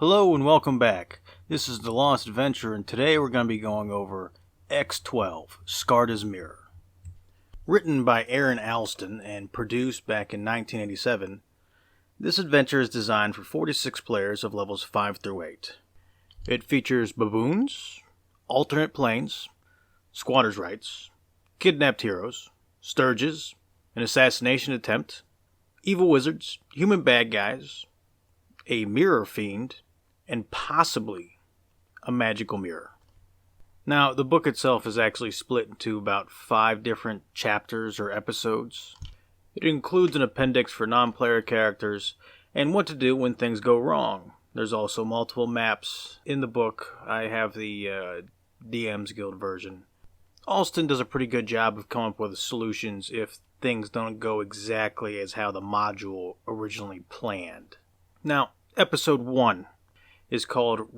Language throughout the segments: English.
Hello and welcome back. This is The Lost Adventure, and today we're going to be going over X12, Skarda's Mirror. Written by Aaron Allston and produced back in 1987, this adventure is designed for 46 players of levels 5 through 8. It features baboons, alternate planes, squatters' rights, kidnapped heroes, sturges, an assassination attempt, evil wizards, human bad guys, a mirror fiend, and possibly a magical mirror. Now, the book itself is actually split into about 5 different chapters or episodes. It includes an appendix for non-player characters and what to do when things go wrong. There's also multiple maps in the book. I have the DM's Guild version. Allston does a pretty good job of coming up with solutions if things don't go exactly as how the module originally planned. Now, episode 1 is called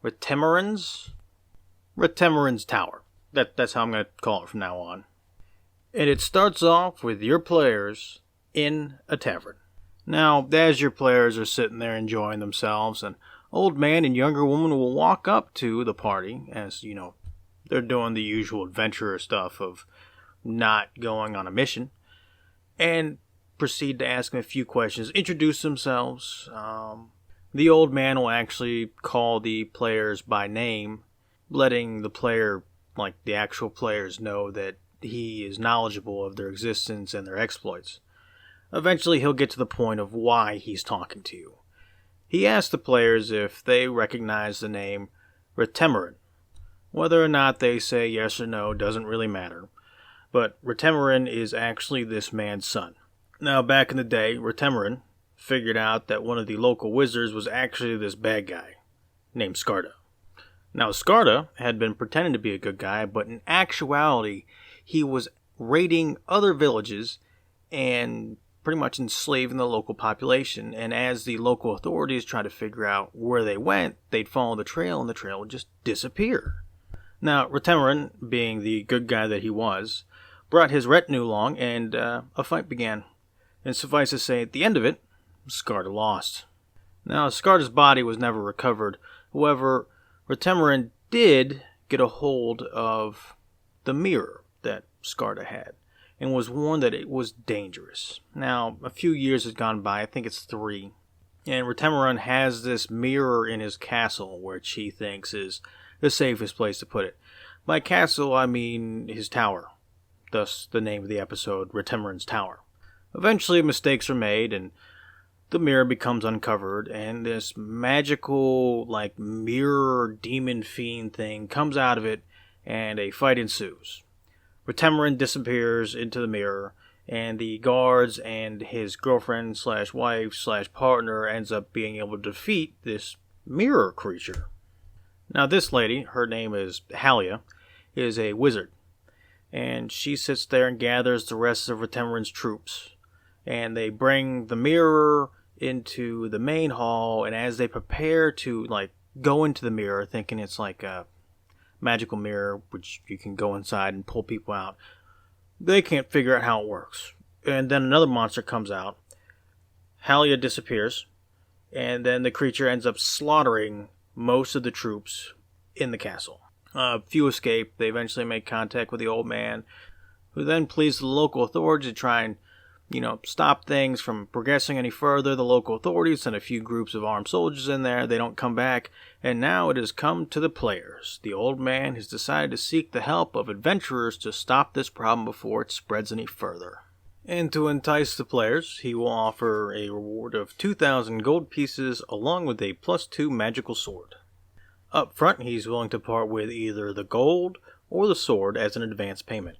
Retamerons? Retamerons Tower. That's how I'm going to call it from now on. And it starts off with your players in a tavern. Now, as your players are sitting there enjoying themselves, an old man and younger woman will walk up to the party, as, you know, they're doing the usual adventurer stuff of not going on a mission, and proceed to ask them a few questions, introduce themselves. The old man will actually call the players by name, letting the player, like the actual players, know that he is knowledgeable of their existence and their exploits. Eventually, he'll get to the point of why he's talking to you. He asks the players if they recognize the name Retameron. Whether or not they say yes or no doesn't really matter, but Retameron is actually this man's son. Now, back in the day, Retameron figured out that one of the local wizards was actually this bad guy named Skarda. Now, Skarda had been pretending to be a good guy, but in actuality, he was raiding other villages and pretty much enslaving the local population. And as the local authorities tried to figure out where they went, they'd follow the trail, and the trail would just disappear. Now, Retameron, being the good guy that he was, brought his retinue along, and a fight began. And suffice to say, at the end of it, Skarda lost. Now, Skarda's body was never recovered. However, Retameron did get a hold of the mirror that Skarda had, and was warned that it was dangerous. Now, a few years has gone by, I think it's 3, and Retameron has this mirror in his castle, which he thinks is the safest place to put it. By castle, I mean his tower, thus the name of the episode, Retameron's Tower. Eventually, mistakes are made, and the mirror becomes uncovered, and this magical, mirror demon fiend thing comes out of it, and a fight ensues. Retameron disappears into the mirror, and the guards and his girlfriend/wife/partner ends up being able to defeat this mirror creature. Now, this lady, her name is Halia, is a wizard, and she sits there and gathers the rest of Retameron's troops. And they bring the mirror into the main hall, and as they prepare to, go into the mirror, thinking it's like a magical mirror, which you can go inside and pull people out, they can't figure out how it works. And then another monster comes out, Halia disappears, and then the creature ends up slaughtering most of the troops in the castle. Few escape. They eventually make contact with the old man, who then pleads the local authorities to try and stop things from progressing any further. The local authorities send a few groups of armed soldiers in there. They don't come back. And now it has come to the players. The old man has decided to seek the help of adventurers to stop this problem before it spreads any further. And to entice the players, he will offer a reward of 2,000 gold pieces along with a +2 magical sword. Up front, he's willing to part with either the gold or the sword as an advance payment.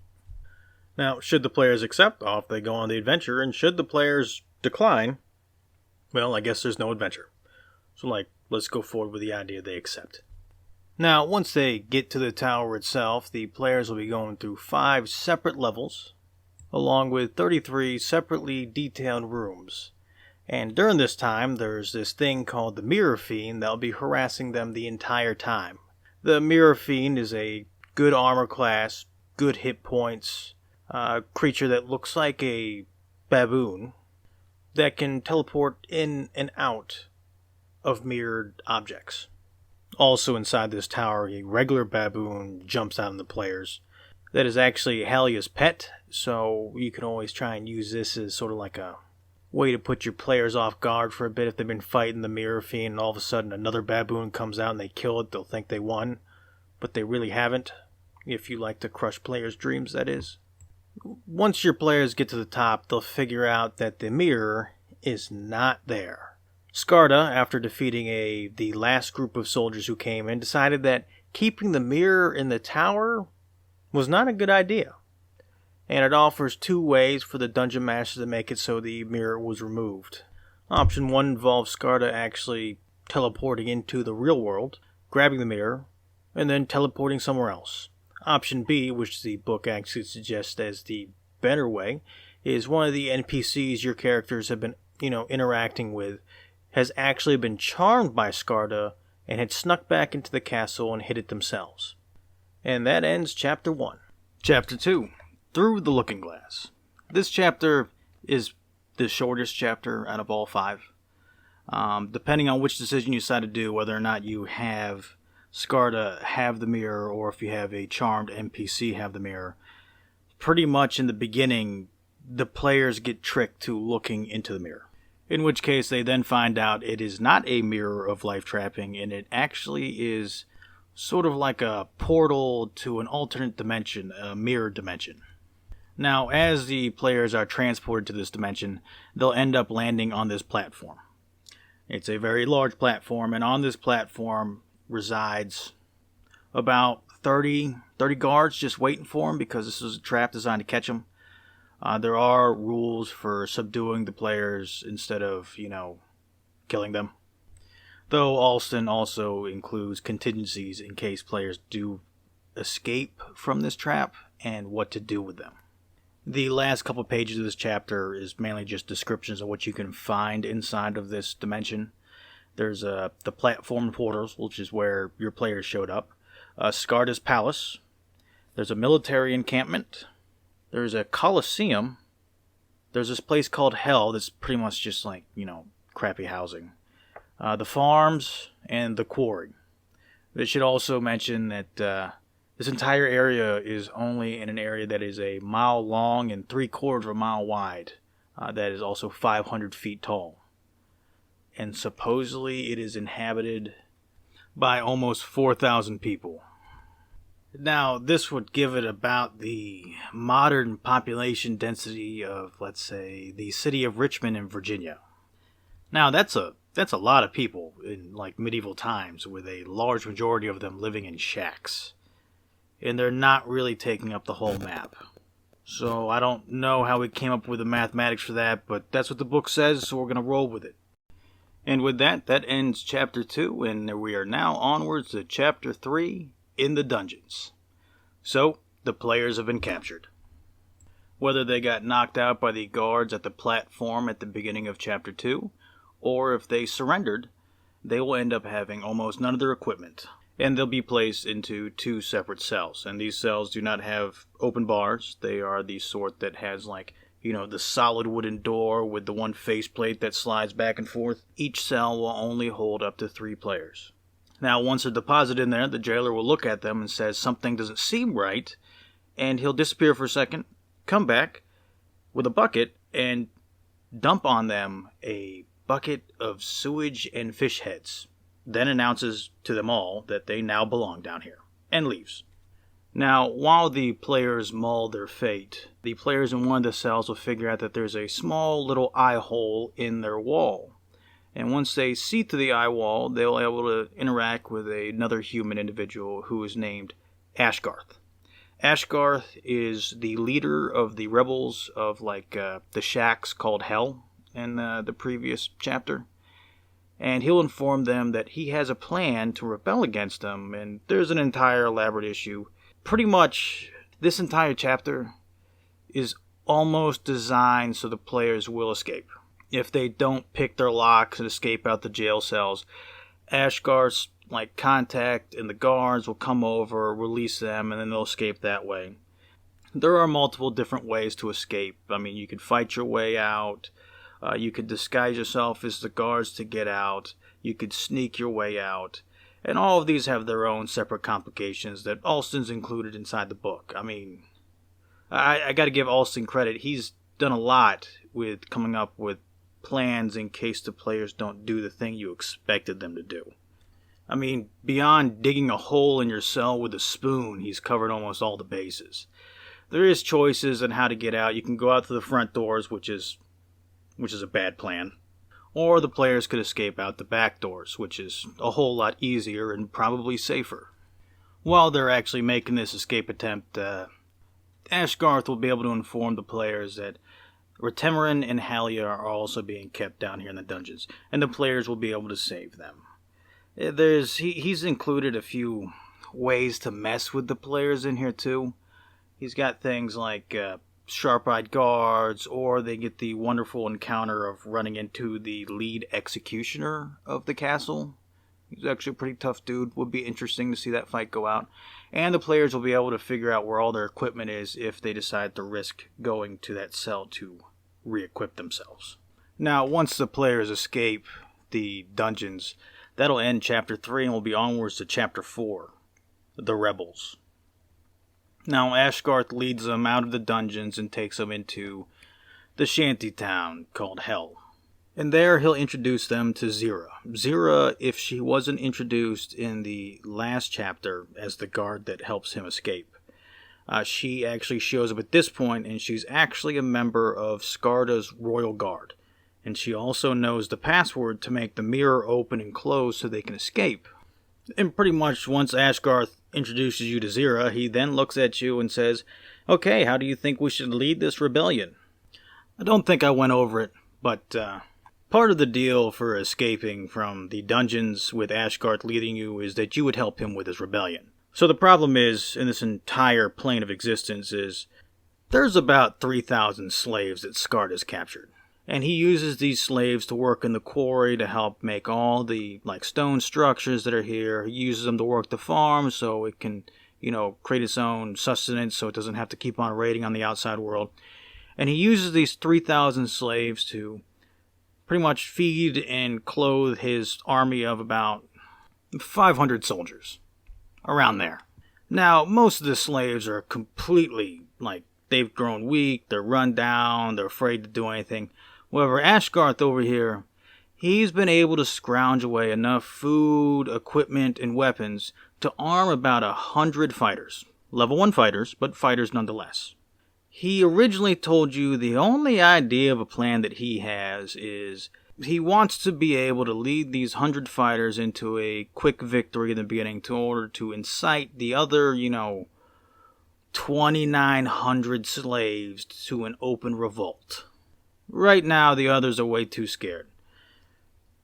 Now, should the players accept, off they go on the adventure, and should the players decline, well, I guess there's no adventure. So, let's go forward with the idea they accept. Now, once they get to the tower itself, the players will be going through 5 separate levels, along with 33 separately detailed rooms. And during this time, there's this thing called the Mirror Fiend that will be harassing them the entire time. The Mirror Fiend is a good armor class, good hit points, creature that looks like a baboon that can teleport in and out of mirrored objects. Also inside this tower, a regular baboon jumps out on the players. That is actually Halia's pet, so you can always try and use this as sort of like a way to put your players off guard for a bit. If they've been fighting the mirror fiend and all of a sudden another baboon comes out and they kill it, they'll think they won, but they really haven't. If you like to crush players' dreams, that is. Once your players get to the top, they'll figure out that the mirror is not there. Skarda, after defeating the last group of soldiers who came in, decided that keeping the mirror in the tower was not a good idea. And it offers two ways for the dungeon master to make it so the mirror was removed. Option 1 involves Skarda actually teleporting into the real world, grabbing the mirror, and then teleporting somewhere else. Option B, which the book actually suggests as the better way, is one of the NPCs your characters have been, interacting with has actually been charmed by Skarda and had snuck back into the castle and hid it themselves. And that ends Chapter 1. Chapter 2, Through the Looking Glass. This chapter is the shortest chapter out of all 5. Depending on which decision you decide to do, whether or not you have Skarda have the mirror or if you have a charmed NPC have the mirror, pretty much in the beginning, the players get tricked to looking into the mirror. In which case they then find out it is not a mirror of life trapping, and it actually is sort of like a portal to an alternate dimension, a mirror dimension. Now, as the players are transported to this dimension, they'll end up landing on this platform. It's a very large platform, and on this platform resides about 30 guards just waiting for them because this is a trap designed to catch them. There are rules for subduing the players instead of, killing them. Though Allston also includes contingencies in case players do escape from this trap and what to do with them. The last couple pages of this chapter is mainly just descriptions of what you can find inside of this dimension. There's the platform portals, which is where your players showed up. Skarda's palace. There's a military encampment. There's a coliseum. There's this place called Hell that's pretty much just like, crappy housing. The farms and the quarry. They should also mention that this entire area is only in an area that is a mile long and 3/4 of a mile wide. That is also 500 feet tall. And supposedly it is inhabited by almost 4,000 people. Now, this would give it about the modern population density of, let's say, the city of Richmond in Virginia. Now, that's a lot of people in, medieval times, with a large majority of them living in shacks. And they're not really taking up the whole map. So, I don't know how we came up with the mathematics for that, but that's what the book says, so we're going to roll with it. And with that ends Chapter 2, and we are now onwards to Chapter 3, In the Dungeons. So, the players have been captured. Whether they got knocked out by the guards at the platform at the beginning of Chapter 2, or if they surrendered, they will end up having almost none of their equipment. And they'll be placed into 2 separate cells. And these cells do not have open bars. They are the sort that has the solid wooden door with the one faceplate that slides back and forth. Each cell will only hold up to 3 players. Now, once they're deposited in there, the jailer will look at them and says something doesn't seem right, and he'll disappear for a second, come back with a bucket, and dump on them a bucket of sewage and fish heads. Then announces to them all that they now belong down here, and leaves. Now, while the players mull their fate, the players in one of the cells will figure out that there's a small little eye hole in their wall. And once they see through the eye wall, they'll be able to interact with another human individual who is named Ashgarth. Ashgarth is the leader of the rebels of the shacks called Hell in the previous chapter. And he'll inform them that he has a plan to rebel against them, and there's an entire elaborate issue. Pretty much, this entire chapter is almost designed so the players will escape. If they don't pick their locks and escape out the jail cells, Ashgarth's contact and the guards will come over, release them, and then they'll escape that way. There are multiple different ways to escape. I mean, you could fight your way out. You could disguise yourself as the guards to get out. You could sneak your way out. And all of these have their own separate complications that Allston's included inside the book. I mean, I got to give Allston credit. He's done a lot with coming up with plans in case the players don't do the thing you expected them to do. I mean, beyond digging a hole in your cell with a spoon, he's covered almost all the bases. There is choices on how to get out. You can go out to the front doors, which is a bad plan. Or the players could escape out the back doors, which is a whole lot easier and probably safer. While they're actually making this escape attempt, Ashgarth will be able to inform the players that Retameron and Halia are also being kept down here in the dungeons, and the players will be able to save them. He's included a few ways to mess with the players in here too. He's got things like sharp-eyed guards, or they get the wonderful encounter of running into the lead executioner of the castle. He's actually a pretty tough dude. Would be interesting to see that fight go out. And the players will be able to figure out where all their equipment is if they decide to risk going to that cell to re-equip themselves. Now, once the players escape the dungeons, that'll end Chapter 3 and we'll be onwards to Chapter 4, The Rebels. Now, Ashgarth leads them out of the dungeons and takes them into the shanty town called Hell. And there he'll introduce them to Zira. Zira, if she wasn't introduced in the last chapter as the guard that helps him escape, she actually shows up at this point, and she's actually a member of Skarda's royal guard. And she also knows the password to make the mirror open and close so they can escape. And pretty much once Ashgarth introduces you to Zira, he then looks at you and says, "Okay, how do you think we should lead this rebellion?" I don't think I went over it, but part of the deal for escaping from the dungeons with Ashgarth leading you is that you would help him with his rebellion. So the problem is, in this entire plane of existence, is there's about 3,000 slaves that Skarda's captured. And he uses these slaves to work in the quarry to help make all the stone structures that are here. He uses them to work the farm so it can, create its own sustenance so it doesn't have to keep on raiding on the outside world. And he uses these 3,000 slaves to pretty much feed and clothe his army of about 500 soldiers. Around there. Now, most of the slaves are completely, they've grown weak, they're run down, they're afraid to do anything. However, Ashgarth over here, he's been able to scrounge away enough food, equipment, and weapons to arm about 100 fighters. Level 1 fighters, but fighters nonetheless. He originally told you the only idea of a plan that he has is he wants to be able to lead these 100 fighters into a quick victory in the beginning in order to incite the other, 2,900 slaves to an open revolt. Right now, the others are way too scared.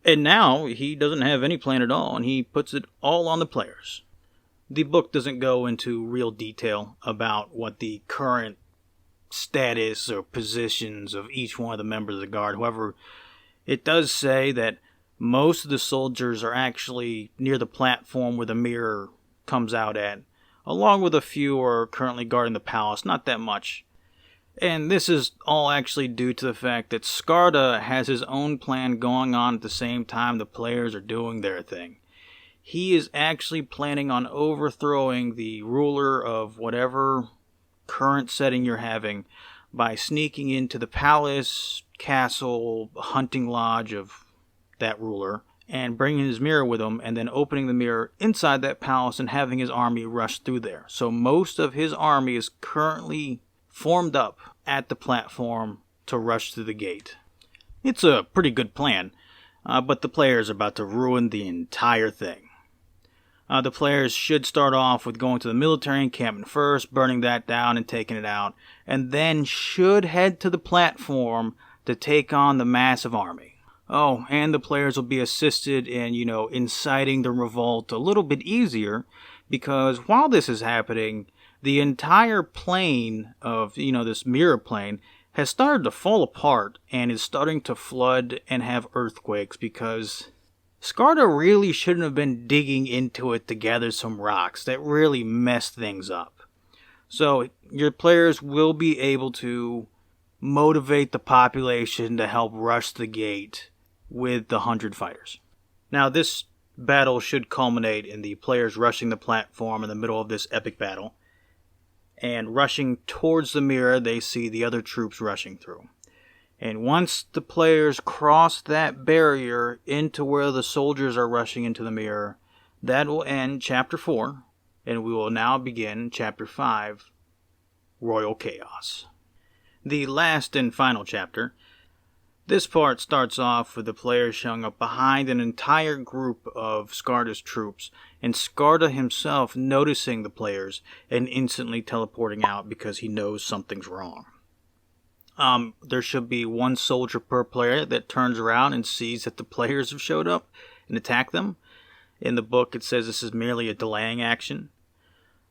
And now, he doesn't have any plan at all, and he puts it all on the players. The book doesn't go into real detail about what the current status or positions of each one of the members of the guard. However, it does say that most of the soldiers are actually near the platform where the mirror comes out at, along with a few are currently guarding the palace, not that much. And this is all actually due to the fact that Skarda has his own plan going on at the same time the players are doing their thing. He is actually planning on overthrowing the ruler of whatever current setting you're having by sneaking into the palace, castle, hunting lodge of that ruler, and bringing his mirror with him, and then opening the mirror inside that palace and having his army rush through there. So most of his army is currently formed up at the platform to rush through the gate. It's a pretty good plan, but the players are about to ruin the entire thing. The players should start off with going to the military encampment first, burning that down and taking it out, and then should head to the platform to take on the massive army. Oh, and the players will be assisted in, inciting the revolt a little bit easier, because while this is happening, the entire plane of, this mirror plane has started to fall apart and is starting to flood and have earthquakes because Skarda really shouldn't have been digging into it to gather some rocks. That really messed things up. So your players will be able to motivate the population to help rush the gate with the 100 fighters. Now, this battle should culminate in the players rushing the platform in the middle of this epic battle. And rushing towards the mirror, they see the other troops rushing through. And once the players cross that barrier into where the soldiers are rushing into the mirror, that will end Chapter 4, and we will now begin Chapter 5, Royal Chaos. The last and final chapter. This part starts off with the players showing up behind an entire group of Skarda's troops, and Skarda himself noticing the players and instantly teleporting out because he knows something's wrong. There should be one soldier per player that turns around and sees that the players have showed up and attack them. In the book, it says this is merely a delaying action.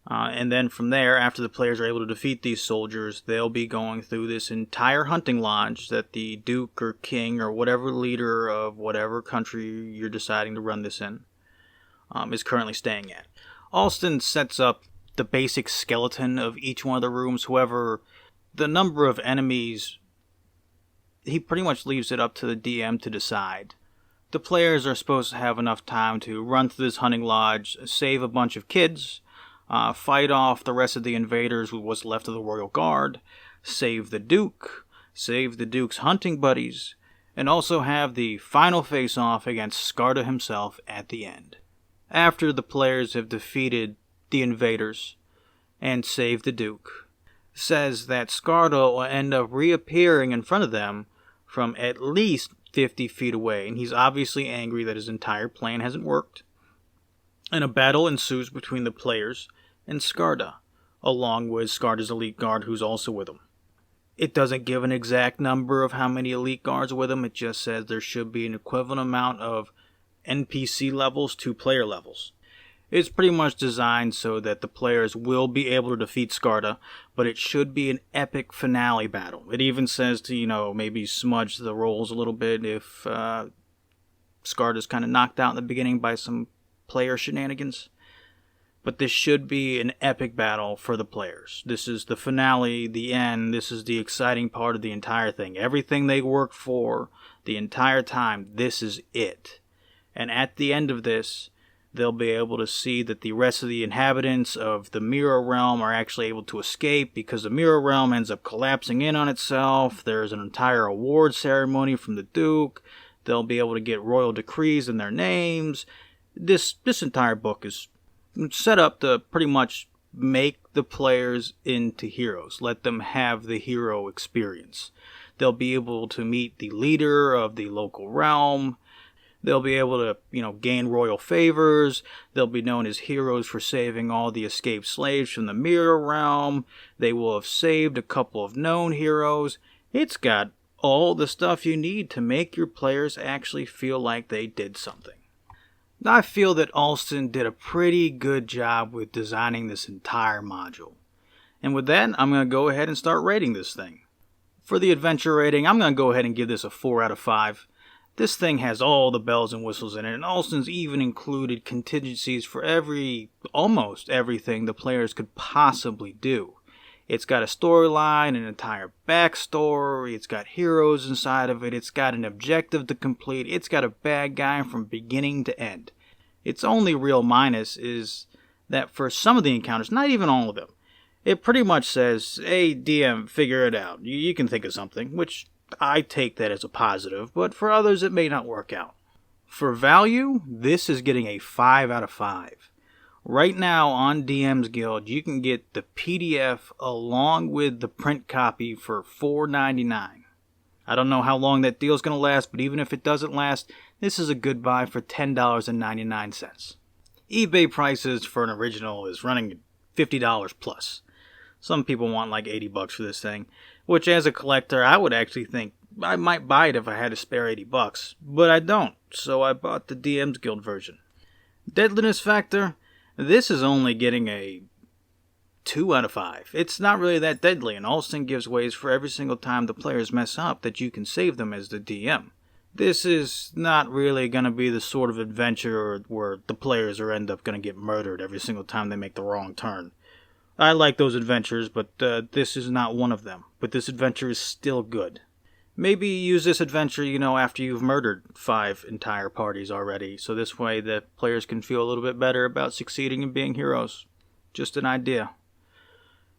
And then from there, after the players are able to defeat these soldiers, they'll be going through this entire hunting lodge that the Duke or King or whatever leader of whatever country you're deciding to run this in is currently staying at. Allston sets up the basic skeleton of each one of the rooms. However, the number of enemies, he pretty much leaves it up to the DM to decide. The players are supposed to have enough time to run through this hunting lodge, save a bunch of kids, fight off the rest of the invaders with what's left of the Royal Guard, save the Duke's hunting buddies, and also have the final face-off against Skarda himself at the end. After the players have defeated the invaders and saved the Duke, says that Skarda will end up reappearing in front of them from at least 50 feet away, and he's obviously angry that his entire plan hasn't worked. And a battle ensues between the players and Skarda, along with Skarda's elite guard who's also with him. It doesn't give an exact number of how many elite guards are with him, it just says there should be an equivalent amount of NPC levels to player levels. It's pretty much designed so that the players will be able to defeat Skarda, but it should be an epic finale battle. It even says to, maybe smudge the rolls a little bit if Skarda's kind of knocked out in the beginning by some player shenanigans. But this should be an epic battle for the players. This is the finale, the end. This is the exciting part of the entire thing. Everything they worked for the entire time, this is it. And at the end of this, they'll be able to see that the rest of the inhabitants of the Mirror Realm are actually able to escape because the Mirror Realm ends up collapsing in on itself. There's an entire award ceremony from the Duke. They'll be able to get royal decrees in their names. This entire book is set up to pretty much make the players into heroes. Let them have the hero experience. They'll be able to meet the leader of the local realm. They'll be able to, gain royal favors. They'll be known as heroes for saving all the escaped slaves from the Mirror Realm. They will have saved a couple of known heroes. It's got all the stuff you need to make your players actually feel like they did something. I feel that Allston did a pretty good job with designing this entire module. And with that, I'm going to go ahead and start rating this thing. For the adventure rating, I'm going to go ahead and give this a 4 out of 5. This thing has all the bells and whistles in it, and Allston's even included contingencies for almost everything the players could possibly do. It's got a storyline, an entire backstory, it's got heroes inside of it, it's got an objective to complete, it's got a bad guy from beginning to end. Its only real minus is that for some of the encounters, not even all of them, it pretty much says, hey DM, figure it out, you can think of something, which I take that as a positive, but for others it may not work out. For value, this is getting a 5 out of 5. Right now on DM's Guild, you can get the PDF along with the print copy for $4.99. I don't know how long that deal's going to last, but even if it doesn't last, this is a good buy for $10.99. eBay prices for an original is running $50 plus. Some people want like $80 for this thing, which as a collector, I would actually think I might buy it if I had to spare $80, but I don't, so I bought the DM's Guild version. Deadliness factor, this is only getting a 2 out of 5. It's not really that deadly, and Allston gives ways for every single time the players mess up that you can save them as the DM. This is not really going to be the sort of adventure where the players end up going to get murdered every single time they make the wrong turn. I like those adventures, but this is not one of them. But this adventure is still good. Maybe use this adventure, after you've murdered 5 entire parties already, so this way the players can feel a little bit better about succeeding and being heroes. Just an idea.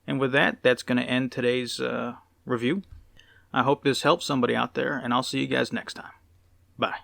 And with that, that's going to end today's review. I hope this helps somebody out there, and I'll see you guys next time. Bye.